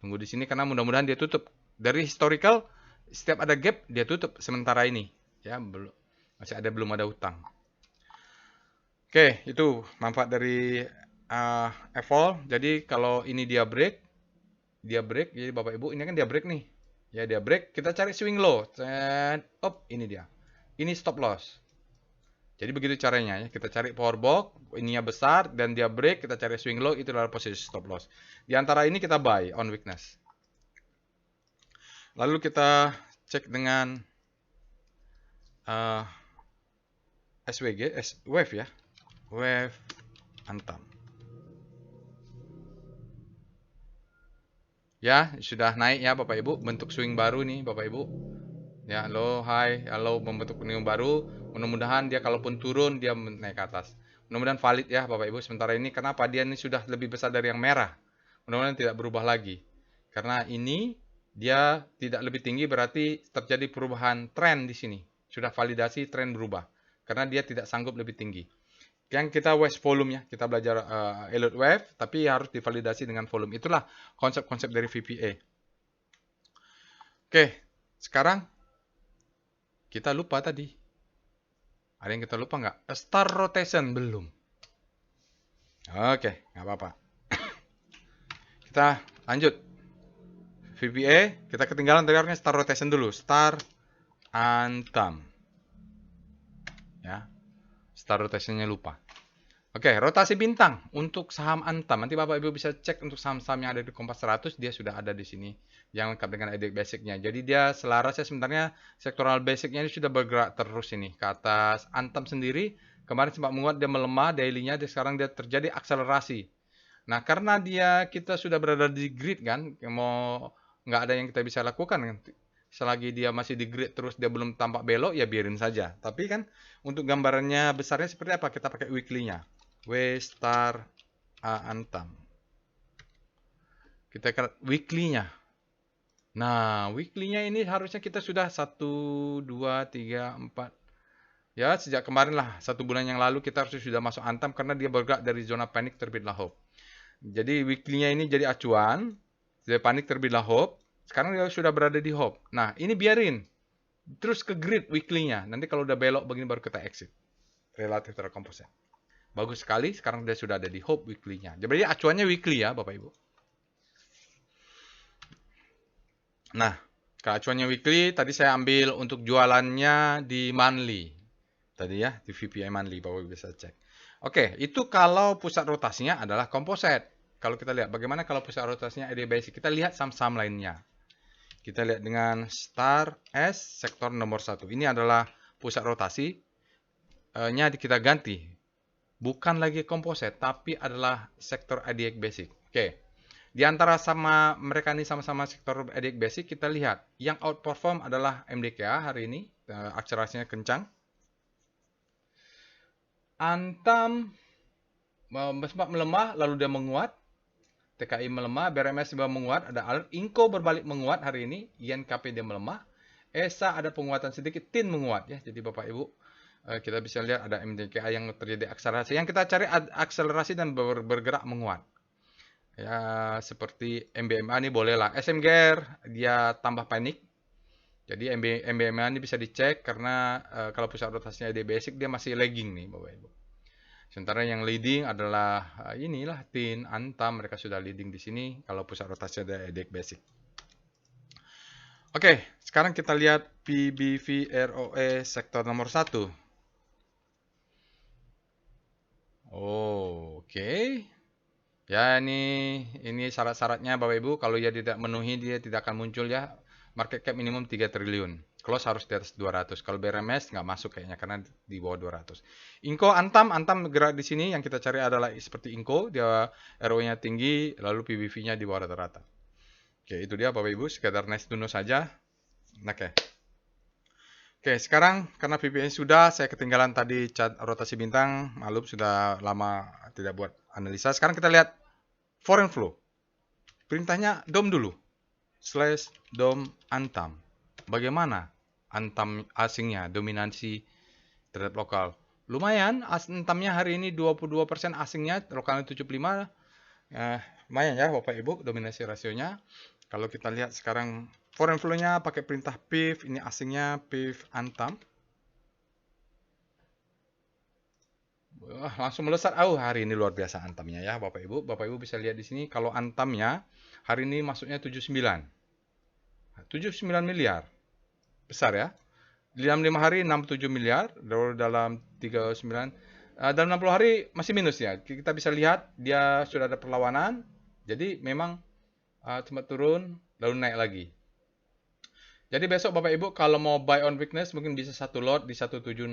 tunggu di sini karena mudah-mudahan dia tutup. Dari historical, setiap ada gap dia tutup sementara ini. Ya, belum ada hutang. Oke, itu manfaat dari evol. Jadi kalau ini dia break, jadi Bapak Ibu ini kan dia break nih. Ya, dia break, kita cari swing low. Ini dia. Ini stop loss. Jadi begitu caranya ya. Kita cari power box, ininya besar dan dia break, kita cari swing low, itu adalah posisi stop loss. Di antara ini kita buy on weakness. Lalu kita cek dengan wave ya. Wave Antam. Ya, sudah naik ya Bapak Ibu, bentuk swing baru nih Bapak Ibu. Ya, low, high, low membentuk swing baru. Mudah-mudahan dia kalaupun turun dia naik ke atas. Mudah-mudahan valid ya Bapak Ibu. Sementara ini kenapa dia ini sudah lebih besar dari yang merah. Mudah-mudahan tidak berubah lagi. Karena ini dia tidak lebih tinggi berarti terjadi perubahan tren di sini. Sudah validasi tren berubah. Karena dia tidak sanggup lebih tinggi. Yang kita waste volume ya, kita belajar Elliott wave, tapi harus divalidasi dengan volume. Itulah konsep-konsep dari VPA. Oke, sekarang kita lupa tadi. Ada yang kita lupa nggak? Star rotation belum. Oke, nggak apa-apa. Kita lanjut. VPA, kita ketinggalan tadi harusnya star rotation dulu. Star Antam. Ya, star rotationnya lupa. Oke, rotasi bintang untuk saham Antam. Nanti Bapak Ibu bisa cek untuk saham-saham yang ada di Kompas 100, dia sudah ada di sini yang lengkap dengan edit basicnya. Jadi dia selarasnya sebenarnya sektoral basicnya ini sudah bergerak terus ini ke atas. Antam sendiri kemarin sempat menguat, dia melemah daily-nya, sekarang dia terjadi akselerasi. Nah, karena kita sudah berada di grid kan, mau nggak ada yang kita bisa lakukan kan. Selagi dia masih di grid terus dia belum tampak belok, ya biarin saja. Tapi kan untuk gambarannya besarnya seperti apa? Kita pakai weekly-nya. W star Antam. Kita lihat weekly-nya. Nah, weekly-nya ini harusnya kita sudah 1, 2, 3, 4. Ya, sejak kemarin lah, 1 bulan yang lalu kita harusnya sudah masuk Antam karena dia bergerak dari zona panik terbitlah hope. Jadi weekly-nya ini jadi acuan. Dari panik terbitlah hope. Sekarang dia sudah berada di hope. Nah, ini biarin. Terus ke grid weekly-nya. Nanti kalau udah belok begini baru kita exit. Relatif terhadap komposit. Bagus sekali, sekarang dia sudah ada di Hope weekly-nya. Jadi acuannya weekly ya, Bapak Ibu. Nah, ke acuannya weekly, tadi saya ambil untuk jualannya di monthly. Tadi ya, di VPI monthly, Bapak Ibu bisa cek. Oke, itu kalau pusat rotasinya adalah komposit. Kalau kita lihat, bagaimana kalau pusat rotasinya ED Basic? Kita lihat saham-saham lainnya. Kita lihat dengan Star S, sektor nomor 1. Ini adalah pusat rotasi-nya kita ganti. Bukan lagi komposit, tapi adalah sektor IDX Basic. Oke. Di antara sama mereka ini sama-sama sektor IDX Basic, kita lihat yang outperform adalah MDKA hari ini, akselerasinya kencang. Antam sempat melemah, lalu dia menguat. TKI melemah, BRMS juga menguat, ada alert. Inco berbalik menguat hari ini, INKP dia melemah. ESA ada penguatan sedikit, TIN menguat ya. Jadi Bapak Ibu, kita bisa lihat ada MDKA yang terjadi akselerasi. Yang kita cari akselerasi dan bergerak menguat. Ya, seperti MBMA ini bolehlah. SMGR dia tambah panik. Jadi MBMA ini bisa dicek karena kalau pusat rotasinya di basic dia masih lagging nih Bapak Ibu. Sementara yang leading adalah inilah TIN, Antam, mereka sudah leading di sini kalau pusat rotasinya di basic. Oke, sekarang kita lihat PBV ROE sektor nomor 1. Oh, oke. Ya, ini syarat-syaratnya Bapak Ibu. Kalau dia tidak memenuhi, dia tidak akan muncul ya. Market cap minimum 3 triliun. Close harus di atas 200. Kalau BRMS nggak masuk kayaknya karena di bawah 200. Inco, Antam gerak di sini. Yang kita cari adalah seperti Inco. Dia ROE-nya tinggi, lalu PBV-nya di bawah rata-rata. Oke, itu dia Bapak Ibu. Sekedar nice to know saja. Oke. Oke, sekarang karena VPN sudah, saya ketinggalan tadi chart rotasi bintang, maklum sudah lama tidak buat analisa. Sekarang kita lihat foreign flow. Perintahnya DOM dulu. /DOM Antam. Bagaimana Antam asingnya, dominansi terhadap lokal. Lumayan, Antamnya hari ini 22%, asingnya, lokalnya 75%. Lumayan ya Bapak Ibu, dominasi rasionya. Kalau kita lihat sekarang foreign flow-nya pakai perintah PIF, ini asingnya PIF Antam. Langsung melesat. Hari ini luar biasa Antamnya ya Bapak Ibu. Bapak Ibu bisa lihat di sini kalau Antamnya hari ini masuknya 79 miliar. Besar ya. Dalam 5 hari 67 miliar, dalam 39, dalam 60 hari masih minus ya. Kita bisa lihat dia sudah ada perlawanan. Jadi memang sempat turun lalu naik lagi. Jadi besok Bapak Ibu kalau mau buy on weakness mungkin bisa satu lot di 1760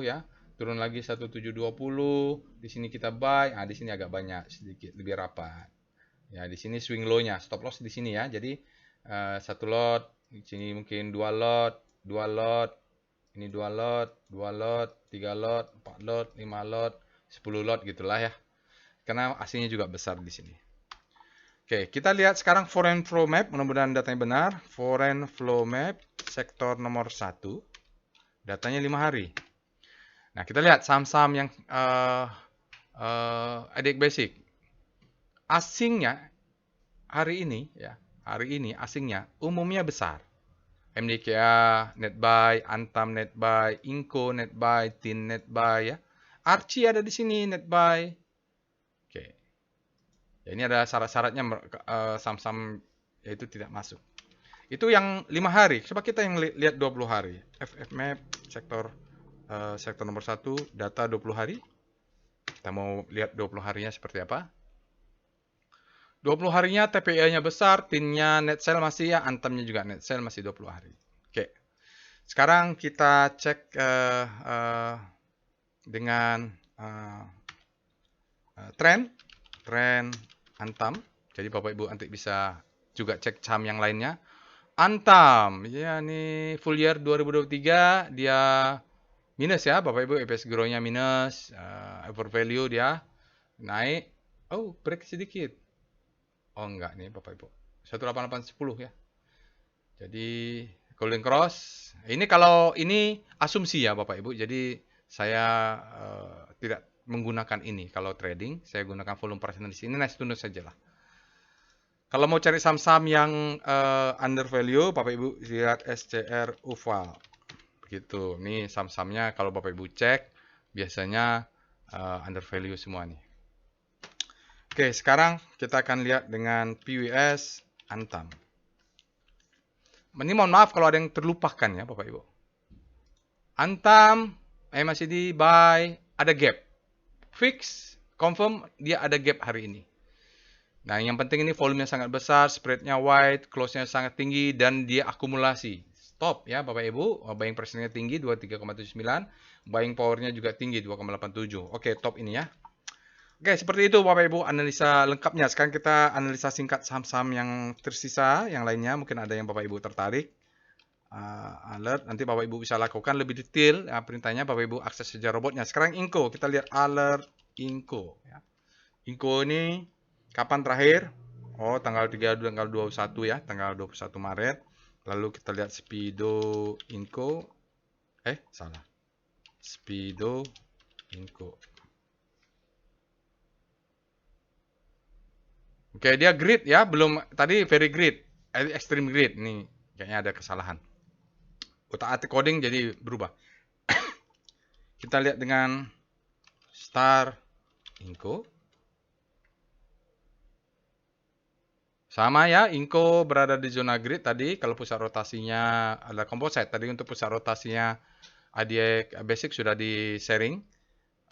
ya. Turun lagi 1720. Di sini kita buy. Di sini agak banyak, sedikit lebih rapat. Ya, di sini swing low-nya, stop loss di sini ya. Jadi satu lot, di sini mungkin dua lot, ini 2 lot, 2 lot, 3 lot, 4 lot, 5 lot, 10 lot gitulah ya. Karena asingnya juga besar di sini. Oke, kita lihat sekarang foreign flow map, mudah-mudahan datanya benar. Foreign flow map sektor nomor 1. Datanya 5 hari. Nah, kita lihat saham-saham yang adik basic. Asingnya hari ini asingnya umumnya besar. MDKA, Netbuy, Antam Netbuy, Inco Netbuy, Tin Netbuy ya. Archie ada di sini Netbuy. Oke. Ya, ini ada syarat-syaratnya saham-saham itu tidak masuk. Itu yang 5 hari. Coba kita yang lihat 20 hari. FF Map sektor nomor 1, data 20 hari. Kita mau lihat 20 harinya seperti apa. 20 harinya TPI-nya besar, tinnya net sale masih ya, Antamnya juga net sale masih 20 hari. Oke. Sekarang kita cek dengan tren Antam. Jadi Bapak Ibu nanti bisa juga cek saham yang lainnya. Antam, ya ini full year 2023 dia minus ya Bapak Ibu, EPS grow-nya minus, overvalue dia naik. Break sedikit. Enggak nih Bapak Ibu. 18810 ya. Jadi golden cross. Ini kalau ini asumsi ya Bapak Ibu. Jadi saya tidak menggunakan ini kalau trading. Saya gunakan volume percent di sini. Nice to know saja lah. Kalau mau cari saham-saham yang under value, Bapak Ibu lihat SCR UVAL. Begitu. Ini saham-sahamnya kalau Bapak Ibu cek biasanya under value semua nih. Oke, sekarang kita akan lihat dengan PWS Antam. Ini mohon maaf kalau ada yang terlupakan ya Bapak Ibu. Antam, masih di buy, ada gap. Fix, confirm dia ada gap hari ini. Nah, yang penting ini volumenya sangat besar, spreadnya wide, close-nya sangat tinggi, dan dia akumulasi. Stop ya Bapak Ibu, buying pressure-nya tinggi 23,79, buying power-nya juga tinggi 2,87. Oke, top ini ya. Oke, seperti itu Bapak Ibu analisa lengkapnya. Sekarang kita analisa singkat saham-saham yang tersisa, yang lainnya mungkin ada yang Bapak Ibu tertarik. Alert, nanti Bapak Ibu bisa lakukan lebih detail perintahnya. Bapak Ibu akses saja robotnya. Sekarang Inco, kita lihat alert Inco. Ya. Inco ini kapan terakhir? Tanggal 3, tanggal 21 ya, tanggal 21 Maret. Lalu kita lihat Speedo Inco. Salah. Speedo Inco. Oke, dia grid ya, belum tadi very grid, extreme grid. Nih, kayaknya ada kesalahan. Utak-atik coding jadi berubah. Kita lihat dengan Star Inco. Sama ya, Inco berada di zona grid tadi. Kalau pusat rotasinya adalah composite. Tadi untuk pusat rotasinya ADX Basic sudah di sharing.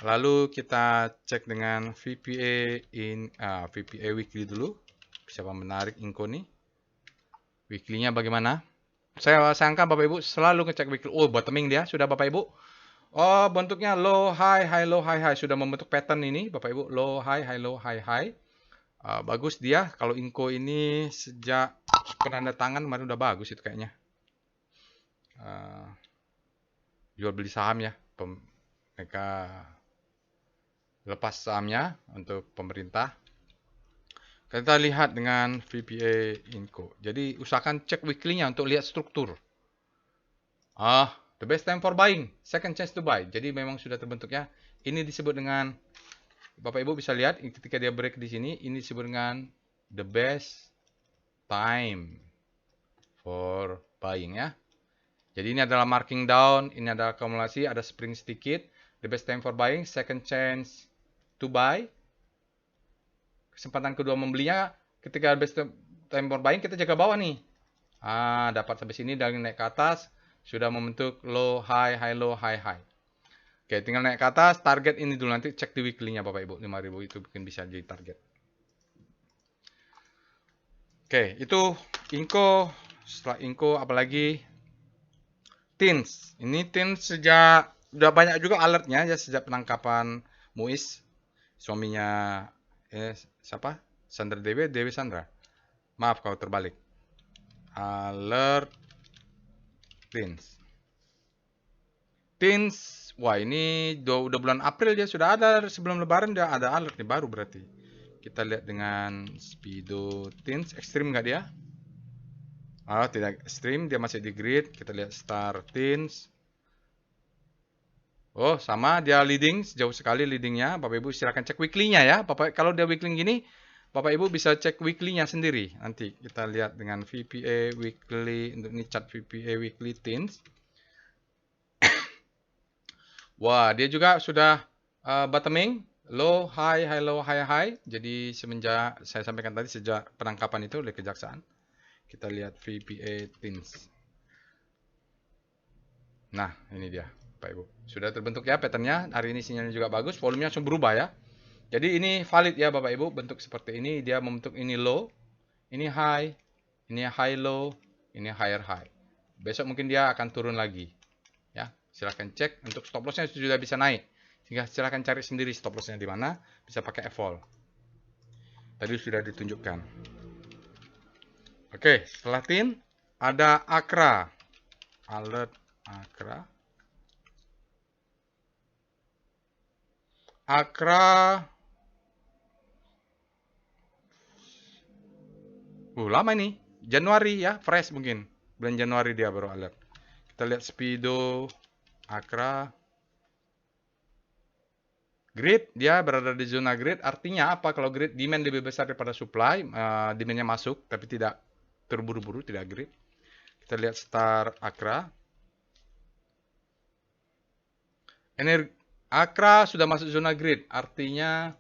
Lalu kita cek dengan VPA VPA weekly dulu. Siapa menarik Inco nih? Weekly-nya bagaimana? Saya sangka Bapak Ibu selalu ngecek weekly. Bottoming dia sudah Bapak Ibu. Bentuknya low high high low high high, sudah membentuk pattern ini Bapak Ibu, low high high low high high. Bagus dia. Kalau Inco ini sejak penandatangan kemarin udah bagus itu kayaknya. Jual beli saham ya. Mereka lepas sahamnya untuk pemerintah. Kita lihat dengan VPA Inco. Jadi usahakan cek weekly-nya untuk lihat struktur. The best time for buying, second chance to buy. Jadi memang sudah terbentuk ya. Ini disebut dengan, Bapak Ibu bisa lihat ketika dia break di sini, ini disebut dengan the best time for buying ya. Jadi ini adalah marking down, ini adalah akumulasi, ada spring sedikit. The best time for buying, second chance to buy. Kesempatan kedua membelinya ketika best time for buying kita jaga bawah nih. Dapat sampai sini dan naik ke atas, sudah membentuk low, high, high, low, high, high. Oke, tinggal naik ke atas, target ini dulu nanti cek di weekly-nya Bapak Ibu, 5.000 itu mungkin bisa jadi target. Oke, itu Inco, setelah Inco apalagi Teens. Ini Teens sejak udah banyak juga alertnya ya sejak penangkapan Muiz, suaminya siapa? Sandra Dewi Sandra. Maaf kalau terbalik. Alert Teens. Teens, wah ini udah bulan April dia sudah ada, sebelum Lebaran dia ada alert nih baru berarti. Kita lihat dengan Speedo Teens, ekstrim nggak dia? Tidak ekstrim, dia masih di grid. Kita lihat Star Teens. Oh, sama dia leading, jauh sekali leadingnya. Bapak Ibu silakan cek weekly-nya ya. Kalau dia weekly gini, Bapak Ibu bisa cek weekly-nya sendiri. Nanti kita lihat dengan VPA weekly, untuk ini chart VPA weekly Teens. Wah, dia juga sudah bottoming, low, high, high, low, high, high. Jadi semenjak saya sampaikan tadi sejak penangkapan itu oleh kejaksaan. Kita lihat VPA Teens. Nah, ini dia, Pak Ibu. Sudah terbentuk ya patternnya. Hari ini sinyalnya juga bagus, volumenya langsung berubah ya. Jadi ini valid ya Bapak Ibu, bentuk seperti ini. Dia membentuk ini low, ini high, ini high low, ini higher high. Besok mungkin dia akan turun lagi. Ya, silahkan cek. Untuk stop lossnya sudah bisa naik. Sehingga silahkan cari sendiri stop lossnya di mana. Bisa pakai evol. Tadi sudah ditunjukkan. Oke, setelah TIN ada Akra. Alert Akra. Akra. Lama ini. Januari ya, fresh mungkin. Bulan Januari dia baru alert. Kita lihat Speedo Akra. Grid, dia berada di zona grid. Artinya apa? Kalau grid demand lebih besar daripada supply, demandnya masuk, tapi tidak terburu-buru, tidak grid. Kita lihat Star Akra. Akra sudah masuk zona grid, artinya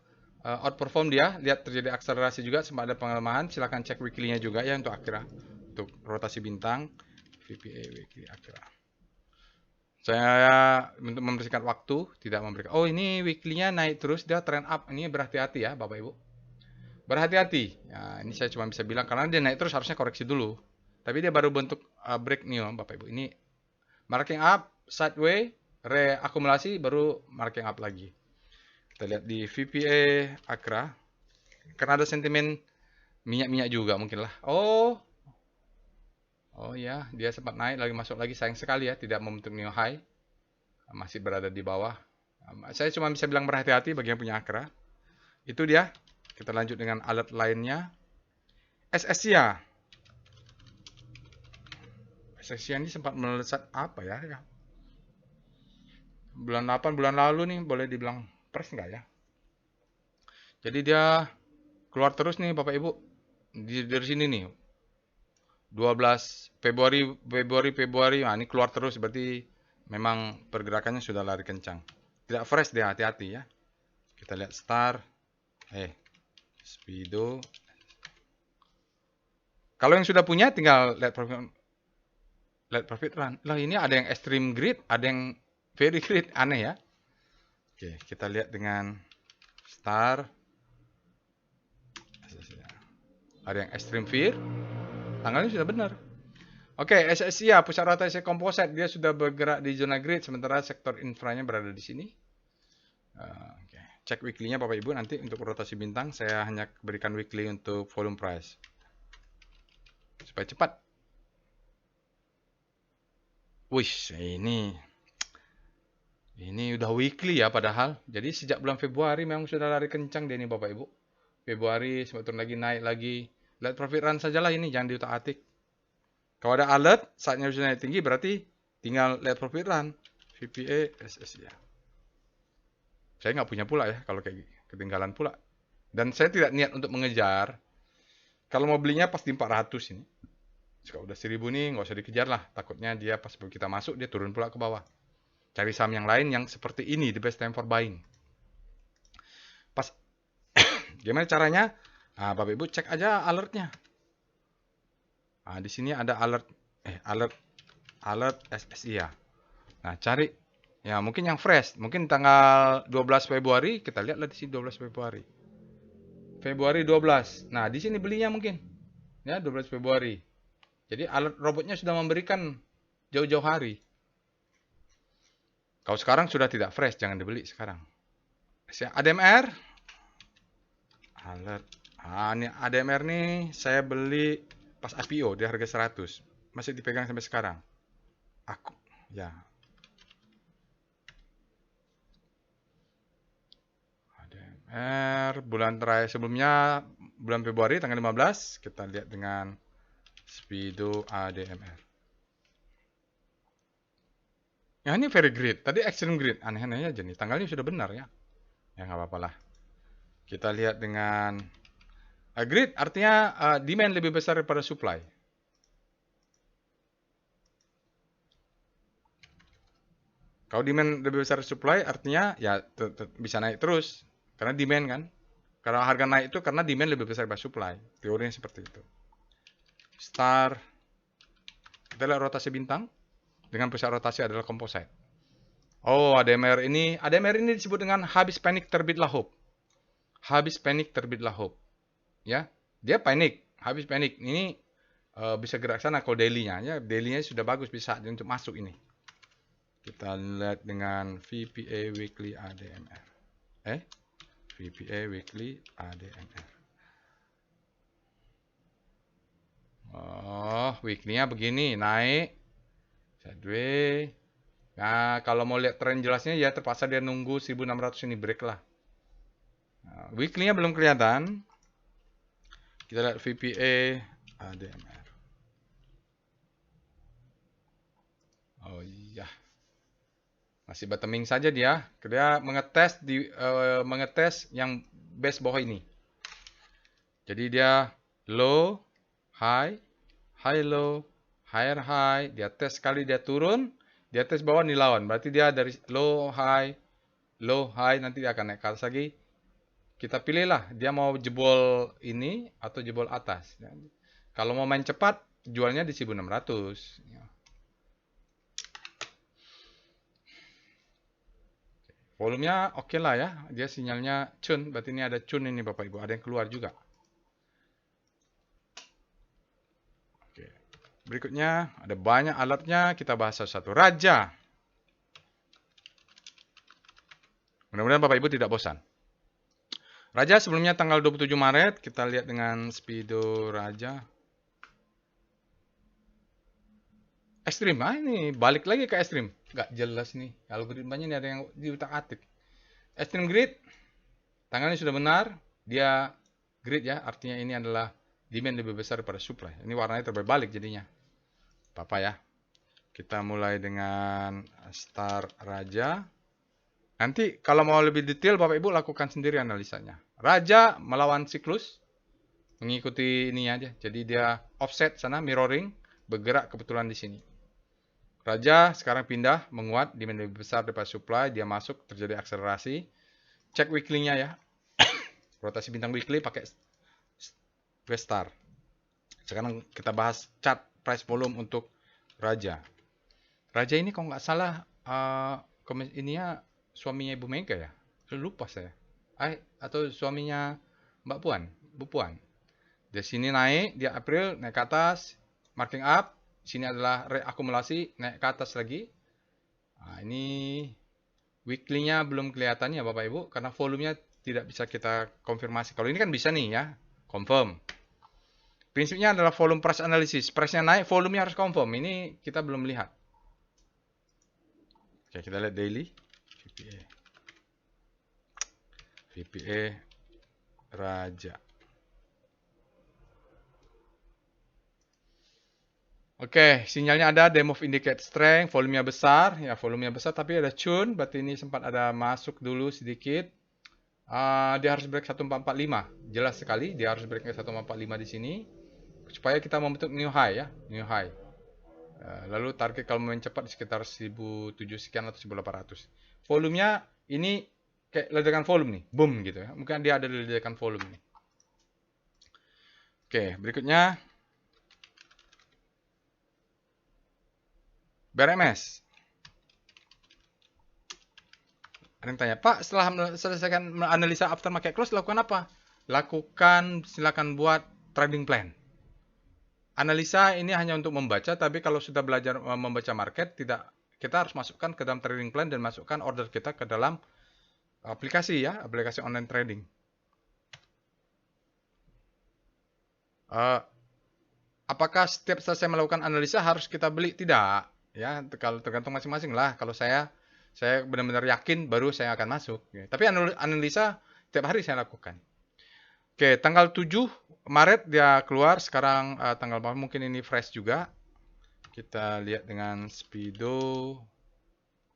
outperform dia. Lihat terjadi akselerasi juga, sempat ada pengelemahan. Silahkan cek weekly-nya juga ya untuk Akra. Untuk rotasi bintang, VPA weekly Akra. Saya untuk membersihkan waktu, tidak memberikan. Oh, ini weekly-nya naik terus, dia trend up. Ini berhati-hati ya, Bapak Ibu. Berhati-hati. Ya, ini saya cuma bisa bilang, karena dia naik terus harusnya koreksi dulu. Tapi dia baru bentuk break nih, Bapak Ibu. Ini marking up, sideways, reakumulasi, baru marking up lagi. Kita lihat di VPA Akra. Karena ada sentimen minyak-minyak juga mungkin lah. Oh ya, dia sempat naik lagi, masuk lagi, sayang sekali ya, tidak membentuk new high, masih berada di bawah. Saya cuma bisa bilang berhati-hati bagi yang punya Akra. Itu dia. Kita lanjut dengan alert lainnya. SSIA. SSIA ini sempat melesat apa ya? Bulan 8, bulan lalu nih, boleh dibilang press nggak ya? Jadi dia keluar terus nih Bapak Ibu. Dari sini nih. 12 Februari, nah ini keluar terus, berarti memang pergerakannya sudah lari kencang. Tidak fresh dia, hati-hati ya. Kita lihat Star, Speedo. Kalau yang sudah punya tinggal let profit run. Lah ini ada yang extreme grid, ada yang very grid, aneh ya. Oke, kita lihat dengan Star. Ada yang extreme fear. Tanggalnya sudah benar. Oke, SSIA, pusat rotasi komposit, dia sudah bergerak di zona grid, sementara sektor infranya berada di sini. Cek weekly-nya Bapak Ibu, nanti untuk rotasi bintang, saya hanya berikan weekly untuk volume price. Supaya cepat. Wih, ini udah weekly ya padahal. Jadi sejak bulan Februari memang sudah lari kencang dia ini Bapak Ibu. Februari, sempat turun lagi, naik lagi. Let profit run sajalah ini, jangan diutak-atik. Kalau ada alert, saatnya sudah naik tinggi, berarti tinggal lihat profit run. VPA SSI ya. Saya nggak punya pula ya, kalau kayak ketinggalan pula. Dan saya tidak niat untuk mengejar. Kalau mau belinya pas di 400 ini. Kalau udah 1000 nih, nggak usah dikejar lah. Takutnya dia pas kita masuk, dia turun pula ke bawah. Cari saham yang lain yang seperti ini, the best time for buying. Pas, gimana caranya? Nah, Bapak Ibu cek aja alertnya. Nah, di sini ada alert SSI ya. Nah, cari ya mungkin yang fresh, mungkin tanggal 12 Februari, kita lihatlah di sini 12 Februari. Februari 12. Nah, di sini belinya mungkin. Ya, 12 Februari. Jadi alert robotnya sudah memberikan jauh-jauh hari. Kalau sekarang sudah tidak fresh, jangan dibeli sekarang. ADMR. Alert. Ah, ini ADMR nih saya beli pas IPO di harga 100. Masih dipegang sampai sekarang. Aku ya. ADMR bulan terakhir sebelumnya bulan Februari tanggal 15 kita lihat dengan Speedo ADMR. Ya ini very great. Tadi extreme great. Aneh-aneh aja nih. Tanggalnya sudah benar ya. Ya nggak apa-apa lah. Kita lihat dengan great artinya demand lebih besar daripada supply. Kalau demand lebih besar supply artinya ya bisa naik terus. Karena demand kan. Karena harga naik itu karena demand lebih besar daripada supply. Teorinya seperti itu. Star. Kita lihat rotasi bintang. Dengan pusat rotasi adalah composite. Oh, ADMR ini disebut dengan habis panik terbitlah hope. Habis panik terbitlah hope. Ya, dia panik, habis panik. Ini bisa gerak sana kalau daily-nya. Ya, daily-nya sudah bagus bisa untuk masuk ini. Kita lihat dengan VPA Weekly ADMR. VPA Weekly ADMR. Oh, weekly-nya begini, naik. Sideways. Nah, kalau mau lihat tren jelasnya ya terpaksa dia nunggu 1600 ini break lah. Nah, weekly-nya belum kelihatan. Kita lihat VPA ADMR. Oh iya. Masih bottoming saja dia. Dia mengetes yang base bawah ini. Jadi dia low, high, high low, higher high, dia tes sekali dia turun, dia tes bawah nih lawan. Berarti dia dari low, high, nanti dia akan naik ke atas lagi. Kita pilihlah dia mau jebol ini atau jebol atas. Kalau mau main cepat, jualnya di 1600. Volumenya oke lah ya, dia sinyalnya cun, berarti ini ada cun ini Bapak Ibu, ada yang keluar juga. Oke. Berikutnya ada banyak alatnya, kita bahas satu-satu. Raja. Mudah-mudahan Bapak Ibu tidak bosan. Raja sebelumnya tanggal 27 Maret, kita lihat dengan Speedo Raja. Ekstrim, ini balik lagi ke ekstrim. Nggak jelas nih, algoritmanya ini ada yang diutak-atik. Ekstrim grid, tanggalnya sudah benar, dia grid ya, artinya ini adalah demand lebih besar daripada supply. Ini warnanya terbalik jadinya. Apa ya? Kita mulai dengan Star Raja. Nanti kalau mau lebih detail Bapak Ibu lakukan sendiri analisanya. Raja melawan siklus, mengikuti ini aja. Jadi dia offset sana, mirroring, bergerak kebetulan di sini. Raja sekarang pindah, menguat, demand lebih besar daripada supply, dia masuk, terjadi akselerasi. Cek weekly-nya ya. Rotasi bintang weekly pakai Star. Sekarang kita bahas chart price volume untuk Raja. Raja ini kalau nggak salah ininya suaminya Ibu Mega ya. Lupa saya. Atau suaminya Mbak Puan, Bu Puan. Di sini naik, di April naik ke atas, marking up. Sini adalah reakumulasi, naik ke atas lagi. Nah, ini weekly-nya belum kelihatan ya Bapak Ibu, karena volumenya tidak bisa kita konfirmasi. Kalau ini kan bisa nih ya, confirm. Prinsipnya adalah volume price analysis. Price-nya naik, volumenya harus confirm. Ini kita belum lihat. Oke, kita lihat daily. VPA. VPA Raja. Oke, sinyalnya ada, demo indicate strength, volumenya besar, ya volumenya besar tapi ada tune, berarti ini sempat ada masuk dulu sedikit. Dia harus break 1445, jelas sekali dia harus break 1445 di sini, supaya kita membentuk new high ya, new high. Lalu target kalau main cepat di sekitar 1007 sekian atau 1800. Volumenya ini kayak ledakan volume nih, boom gitu ya. Mungkin dia ada ledakan volume nih. Oke, berikutnya BRMS. Ada yang tanya, Pak, setelah selesaikan analisa after market close, lakukan apa? Lakukan, silakan buat trading plan. Analisa ini hanya untuk membaca, tapi kalau sudah belajar membaca market, tidak, kita harus masukkan ke dalam trading plan dan masukkan order kita ke dalam aplikasi ya, aplikasi online trading. Apakah setiap selesai melakukan analisa harus kita beli? Tidak, ya, kalau tergantung masing-masing lah. Kalau saya benar-benar yakin baru saya akan masuk. Ya. Tapi analisa tiap hari saya lakukan. Oke, tanggal 7 Maret dia keluar. Sekarang tanggal berapa? Mungkin ini fresh juga. Kita lihat dengan Speedo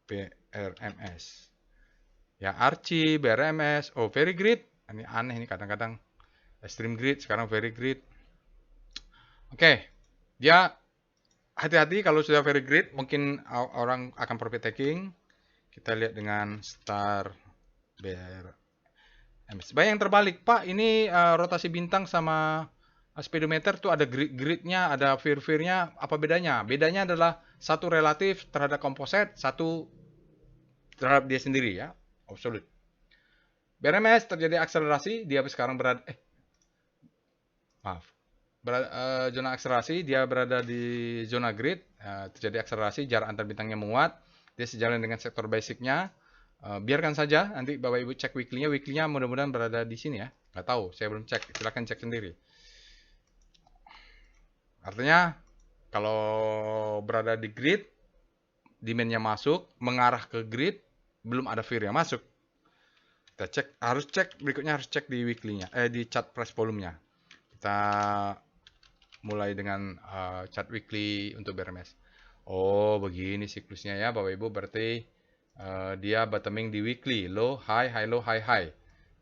BRMS. Ya, Archie, BRMS. Oh, very great. Ini aneh ini kadang-kadang. Extreme grid, sekarang very great. Oke, dia hati-hati kalau sudah very great, mungkin orang akan profit taking. Kita lihat dengan Star BRMS. Banyak yang terbalik, Pak. Ini rotasi bintang sama speedometer tuh ada grid-gridnya, ada veer-veernya. Apa bedanya? Bedanya adalah satu relatif terhadap komposit, satu terhadap dia sendiri ya, absolute. BRMS terjadi akselerasi, dia sekarang berada zona akselerasi, dia berada di zona grid, terjadi akselerasi, jarak antar bintangnya menguat, dia sejalan dengan sektor basicnya. Biarkan saja, nanti Bapak Ibu cek weekly-nya mudah-mudahan berada di sini ya. Nggak tahu, saya belum cek, silahkan cek sendiri. Artinya, kalau berada di grid, demand-nya masuk, mengarah ke grid, belum ada fear yang masuk. Kita cek, berikutnya harus cek di weekly-nya, di chart price volume-nya. Kita mulai dengan chart weekly untuk BRMS. Oh, begini siklusnya ya Bapak Ibu, berarti dia bottoming di weekly, low, high, high, low, high, high.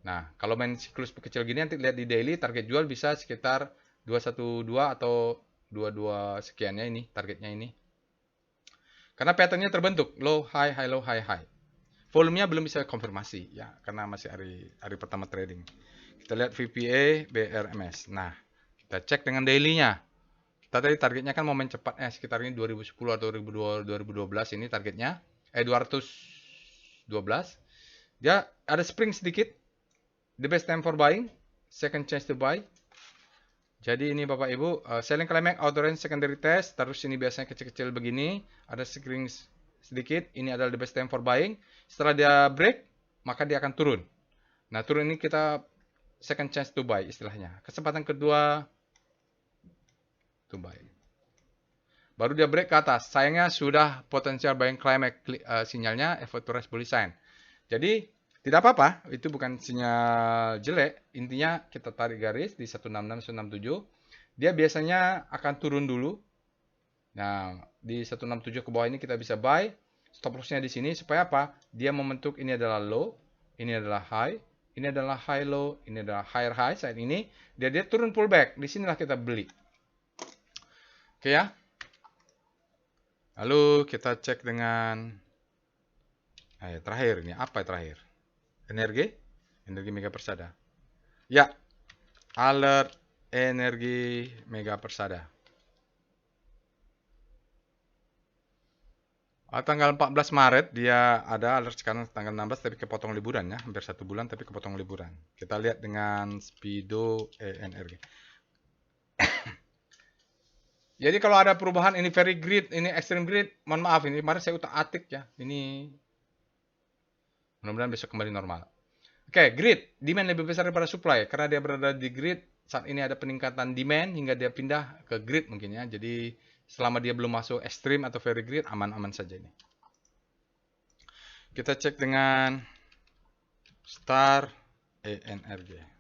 Nah, kalau main siklus kecil gini nanti lihat di daily, target jual bisa sekitar 212 atau 22 sekiannya ini, targetnya ini. Karena patternnya terbentuk, low, high, high, low, high, high. Volumenya belum bisa konfirmasi ya, karena masih hari pertama trading. Kita lihat VPA, BRMS. Nah, kita cek dengan daily-nya. Kita tadi targetnya kan momen cepatnya sekitar ini 2010 atau 2012 ini targetnya. 212. Dia ada spring sedikit. The best time for buying. Second chance to buy. Jadi ini Bapak Ibu, selling climax, outer range, secondary test. Terus ini biasanya kecil-kecil begini. Ada spring sedikit. Ini adalah the best time for buying. Setelah dia break, maka dia akan turun. Nah, turun ini kita second chance to buy istilahnya. Kesempatan kedua to buy. Baru dia break ke atas. Sayangnya sudah potensial buying climax sinyalnya effort to rest bullish sign. Jadi tidak apa-apa, itu bukan sinyal jelek. Intinya kita tarik garis di 166 167. Dia biasanya akan turun dulu. Nah, di 167 ke bawah ini kita bisa buy. Stop loss-nya di sini supaya apa? Dia membentuk ini adalah low, ini adalah high, ini adalah high low, ini adalah higher high saat ini. Dia turun pullback. Di sinilah kita beli. Oke ya. Lalu kita cek dengan terakhir ini apa terakhir? Energi Mega Persada. Ya, alert energi Mega Persada. Tanggal 14 Maret dia ada alert, sekarang tanggal 16 tapi kepotong liburan ya, hampir 1 bulan tapi kepotong liburan. Kita lihat dengan Speedo energi. Jadi kalau ada perubahan ini very grid, ini extreme grid, mohon maaf ini kemarin saya utak-atik ya. Ini mudah-mudahan besok kembali normal. Oke, grid, demand lebih besar daripada supply. Karena dia berada di grid, saat ini ada peningkatan demand hingga dia pindah ke grid mungkin ya. Jadi selama dia belum masuk extreme atau very grid, aman-aman saja ini. Kita cek dengan Star ENRG.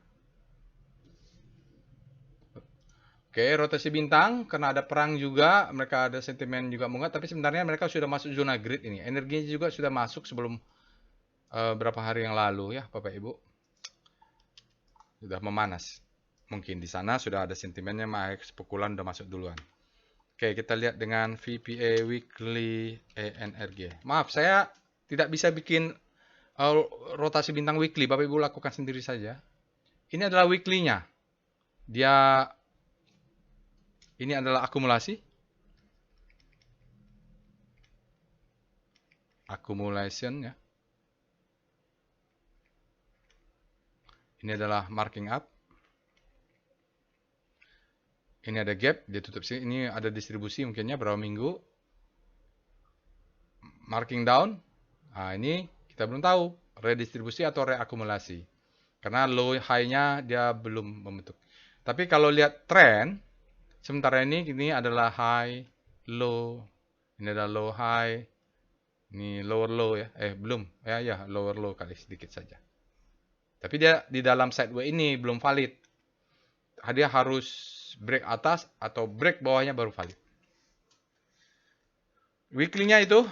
Oke, rotasi bintang karena ada perang juga, mereka ada sentimen juga menguat, tapi sebenarnya mereka sudah masuk zona grid ini. Energinya juga sudah masuk sebelum berapa hari yang lalu ya, Bapak Ibu. Sudah memanas. Mungkin di sana sudah ada sentimennya, spekulan udah masuk duluan. Oke, kita lihat dengan VPA Weekly ENRG. Maaf, saya tidak bisa bikin rotasi bintang weekly. Bapak Ibu lakukan sendiri saja. Ini adalah weekly-nya. Ini adalah akumulasi. Accumulation ya. Ini adalah marking up. Ini ada gap, dia tutup sini. Ini ada distribusi mungkinnya berapa minggu. Marking down. Nah, ini kita belum tahu redistribusi atau reakumulasi. Karena low high-nya dia belum membentuk. Tapi kalau lihat trend, sementara ini adalah high, low, ini adalah low high, ini lower low ya. Belum. Ya, lower low kali sedikit saja. Tapi dia di dalam sideways ini belum valid. Dia harus break atas atau break bawahnya baru valid. Weekly-nya itu,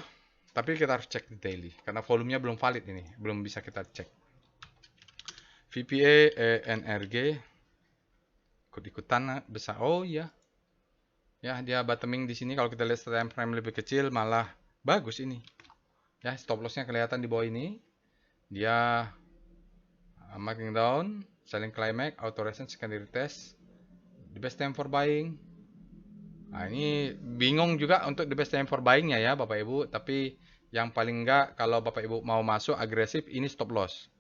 tapi kita harus cek di daily karena volumenya belum valid ini, belum bisa kita cek. VPA ENRG ikut-ikutan besar. Oh iya. Ya, dia bottoming di sini. Kalau kita lihat time frame lebih kecil malah bagus ini. Ya, stop loss-nya kelihatan di bawah ini. Dia marking down, selling climax, auto resistance, secondary test. The best time for buying. Nah, ini bingung juga untuk the best time for buying-nya ya, Bapak Ibu. Tapi yang paling enggak kalau Bapak Ibu mau masuk agresif, ini stop loss.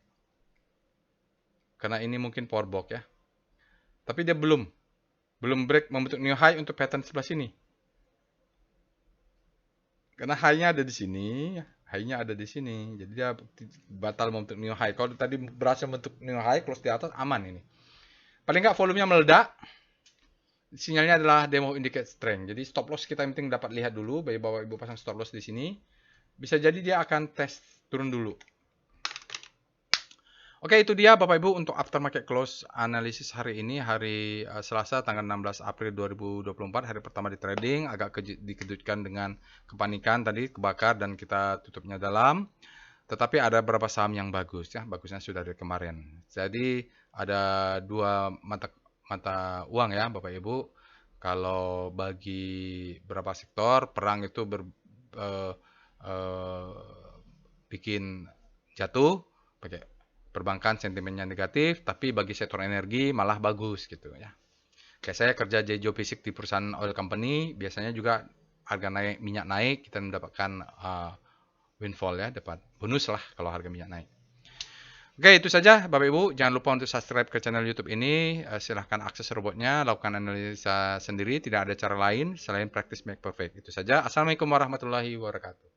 Karena ini mungkin power block ya. Tapi dia belum break membentuk new high untuk pattern sebelah sini. Karena high-nya ada di sini, high-nya ada di sini. Jadi dia batal membentuk new high. Kalau tadi berhasil membentuk new high, close di atas, aman ini. Paling nggak volumenya meledak. Sinyalnya adalah demo indicate strength. Jadi stop loss kita penting dapat lihat dulu. Bagi Bapak Ibu pasang stop loss di sini. Bisa jadi dia akan tes turun dulu. Oke, itu dia Bapak Ibu untuk aftermarket close analisis hari ini, hari Selasa tanggal 16 April 2024, hari pertama di trading. Agak dikejutkan dengan kepanikan tadi, kebakar dan kita tutupnya dalam. Tetapi ada beberapa saham yang bagus ya, bagusnya sudah dari kemarin. Jadi ada dua mata uang ya Bapak Ibu. Kalau bagi beberapa sektor, perang itu bikin jatuh, pakai perbankan sentimennya negatif, tapi bagi sektor energi malah bagus gitu ya. Kayak saya kerja jadi geofisik di perusahaan oil company, biasanya juga harga minyak naik, kita mendapatkan windfall ya, dapat bonus lah kalau harga minyak naik. Oke, itu saja Bapak Ibu. Jangan lupa untuk subscribe ke channel YouTube ini. Silahkan akses robotnya, lakukan analisa sendiri. Tidak ada cara lain selain practice make perfect. Itu saja. Assalamualaikum warahmatullahi wabarakatuh.